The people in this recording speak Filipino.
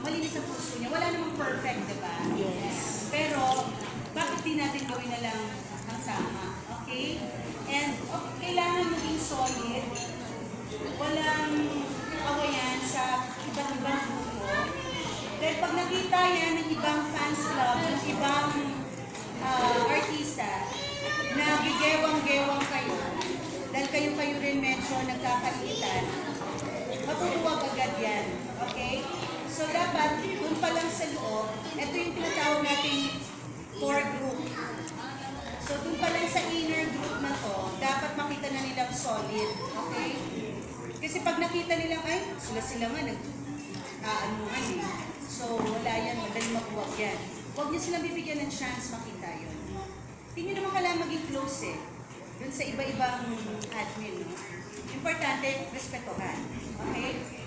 malinis ang puso niya. Wala namang perfect, di ba? Yes. Pero, bakit di natin gawin na lang ang tama? Okay? And kailangan maging solid. Walang awayan sa iba't ibang grupo. Dahil pag nakita yan ng ibang fans club, ng ibang artista, na gigewang-gewang kayo, dahil kayo rin medyo nagkakaitan, matutuwag agad yan. Okay? So dapat, dun pa lang sa loob, ito yung tinatawag nating core group. So dun pa lang sa inner group na to, dapat makita na nilang solid. Okay? Kasi pag nakita nilang, ay, sila nga nag-aanuhan eh. So wala yan, madali makuwag yan. Huwag niyo silang bibigyan ng chance makita yun. Hindi nyo naman kailangan maging close eh. Dun sa iba-ibang admin. No? Importante, respetuhan. Okay?